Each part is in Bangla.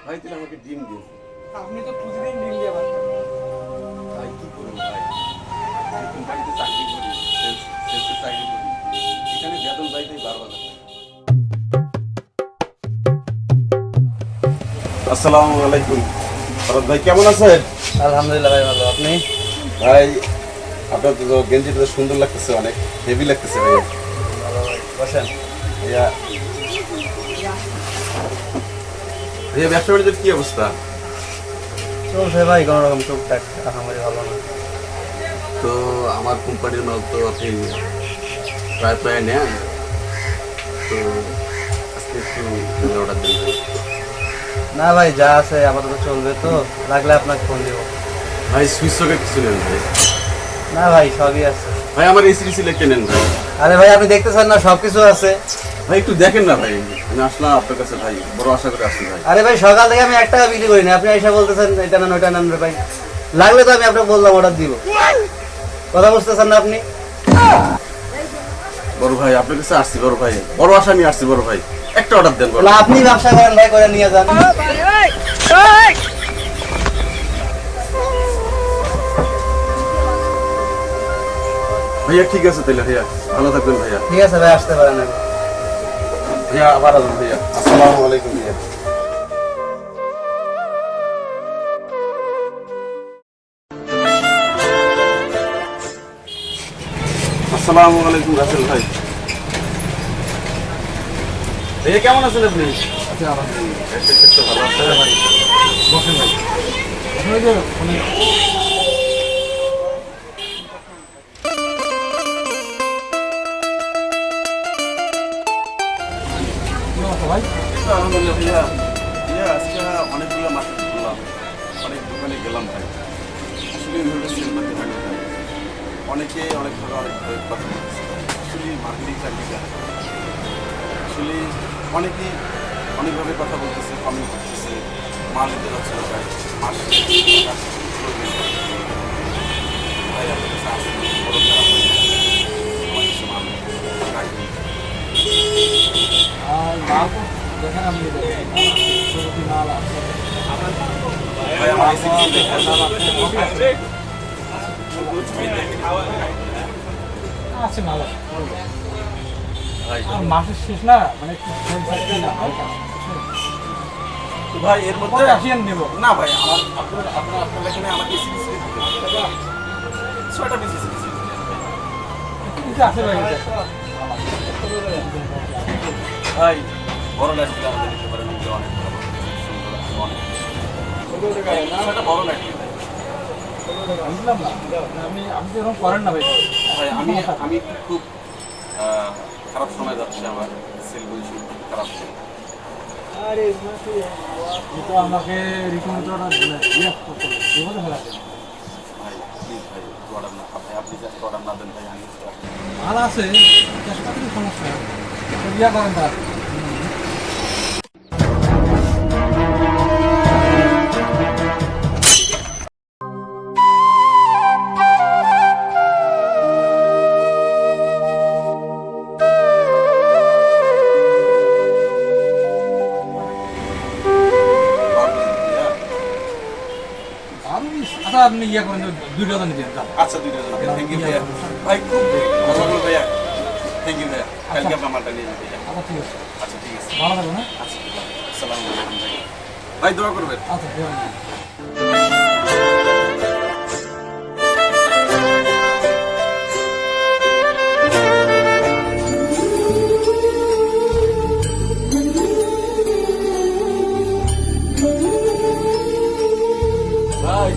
ভাই তাহলে আমাকে ডিম দিয়েছে। আপনি তো প্রতিদিন ডিম দিয়ে ভাত খান। ভাই কি করবো ভাই, আমি কোম্পানিতে চাকরি করি, সেলসে চাকরি করি, এখানে বেতন পাইতেই 12,000 টাকা। আসসালামু আলাইকুম। ফরাদ ভাই কেমন আছেন? আলহামদুলিল্লাহ ভাই, ভালো। আপনি? ভাই আপনার তো গেঞ্জিটা সুন্দর লাগতেছে, অনেক হেভি লাগতেছে ভাই। ভালো ভাই, বসেন। ভাইয়া ভাইয়া ব্যবসা বাণিজ্যের কি অবস্থা? চলছে ভাই কোনো রকম টুকটাক, আহামরি ভালো না। তো আমার কোম্পানির মাল তো আপনি প্রায় প্রায় নেন, তো আজকে একটু অর্ডার দিন ভাই। না ভাই, যা আছে আপাতত চলবে, তো লাগলে আপনাকে ফোন দিব। ভাই সুইচ সকেট কিছু নেন ভাই। না ভাই, সবই আছে। ভাই আমার এসি সিলেক্টে নেন ভাই। আরে ভাই, আপনি দেখতেছেন না সব কিছু আছে। ভাই একটু দেখেন না ভাই, আমি আসলাম আপনার কাছে ভাই, বড় আশা করে আসছি ভাই। আরে ভাই, সকাল থেকে আমি 1 টাকা বিক্রি করি না, আপনি এসে বলতেছেন এটা নেন ওইটা নেন রে ভাই। লাগলে তো আমি আপনাকে বললাম অর্ডার দিব। কথা বুঝতেছেন না আপনি? বড় ভাই আপনার কাছে আসছি বড় ভাই, বড় আশা নিয়ে আসছি বড় ভাই, একটা অর্ডার দেন বড় তাহলে ভাই। আপনি ব্যবসা করেন ভাই, করে নিয়ে যান। ভাইয়া ঠিক আছে তাহলে ভাইয়া, ভালো থাকবেন ভাইয়া। ঠিক আছে ভাই, আসতে পারেন এখন। ভাইয়া আবার আসবেন ভাইয়া। আসসালামু আলাইকুম ভাইয়া। আসসালামু আলাইকুম রাসেল ভাই। ভাইয়া কেমন আছেন আপনি? তো ভালো আছেন ভাই? বসেন ভাই। আলহামদুলিল্লাহ ভাইয়া। ভাইয়া আজকে অনেকগুলো মার্কেট ঘুরলাম, অনেক দোকানে গেলাম ভাই, আসলে এইভাবে সেল করতে পারি ভাই। অনেকে অনেকভাবে অনেকভাবে কথা বলতেছে, আসলে মার্কেটিং চাকরিটা আসলে অনেকেই অনেকভাবে কথা বলতেছে, কমেন্ট করতেছে, মাল নিতে যাচ্ছে না ভাই, মাস ভাই আপনার কাছে আসছে বড় খারাপ হয়ে গেছে, আমার কিছু মাল রাখবেন। আর মাল তো দেখেন আপনি, মাল আছে। ভাই আমার এসি আছে মাল আছে। ভাই আর মাসের শেষ না, মানে একটু সেল থাকবে না হালকা। তো ভাই এর মধ্যে পরে আসিয়েন নেব। না ভাই, আমার আপনার এখানে আমাকে এসি দিতে হবে, 6টা পিস এসি দিতে হবে। কিছু আছে ভাই এটা। ভাই বড় লাইট দিলে আমাদের নিতে পারেন, এগুলো অনেক ভালো, সুন্দর, অনেক সেটা বড় লাইট ভাই। বুঝলাম না, আপনি তো এরকম করেন না ভাই। ভাই আমি একটু খুব খারাপ সময় যাচ্ছে, আমার সেল পজিশন খুব খারাপ ছিল। তো আমাকে রিকমেন্ড করতে করতে ভাই প্লিজ ভাই একটু অর্ডার না, ভাই আপনি জাস্ট অর্ডার না দেন ভাই, আমি ভালো আছে, চেষ্টা করি, সমস্যা ইয়া করেন তার। আচ্ছা, আপনি ইয়ে করেন, 2 ডজন দিন। আচ্ছা 2 ডজন থ্যাংক ইউ ভাইয়া। ভাই খুব ভালো লাগলো ভাইয়া, থ্যাংক ইউ ভাইয়া। কালকে আপনার মালটা নিয়ে যাবেন ভাইয়া। আচ্ছা ঠিক আছে, আচ্ছা ঠিক আছে, ভালো থাকবেন। হ্যাঁ, আচ্ছা আসসালামু আলাইকুম ভাই। ভাই দোয়া করবেন। আচ্ছা ঠিক আছে। ভাই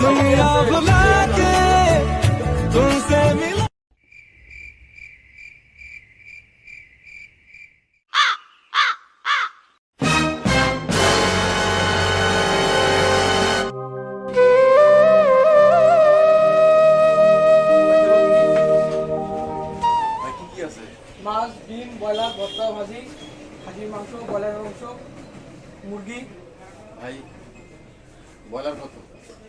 दुनिया भुला के तुमसे मिला। ভাই কি কি আছে? মাছ, ডিম, ব্রয়লার, ভর্তা, ভাজি, খাসির মাংস, ব্রয়লার মাংস, মুরগি। ভাই ব্রয়লার কত?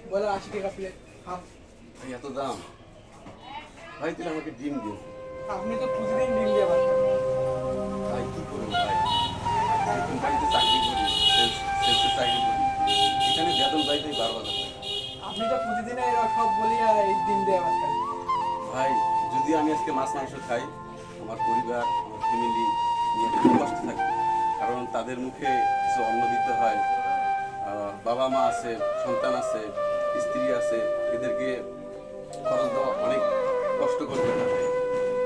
ব্রয়লার 80 টাকা প্লেট, হাফ। ভাই এত দাম? ভাই তাহলে আমাকে ডিম দিয়েছে। আপনি তো প্রতিদিন ডিম দিয়ে ভাত খান। ভাই কি করবো ভাই, আমি কোম্পানিতে চাকরি করি, সেলস সব বলিয়া এই ডিম দিয়ে ভাত খাই। ভাই যদি আমি আজকে মাছ মাংস খাই, আমার পরিবার আমার ফ্যামিলি নিয়ে খুব কষ্ট থাকবে, কারণ তাদের মুখে কিছু অন্ন দিতে হয়। বাবা মা আছে, সন্তান আছে, স্ত্রী আছে, এদেরকে খরচ দেওয়া অনেক কষ্ট করবে না ভাই।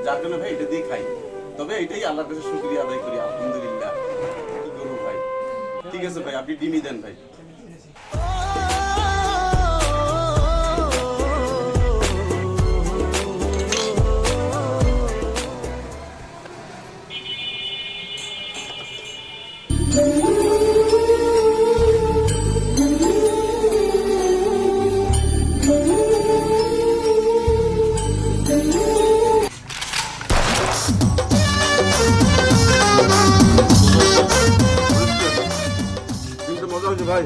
যার জন্য ভাই এটা দিয়ে খাই। তবে এটাই আল্লাহর কাছে শুকরিয়া আদায় করি, আলহামদুলিল্লাহ। কি করবো ভাই? ঠিক আছে ভাই, আপনি ডিমই দেন ভাই। ডিমটা মজা হয়েছে ভাই।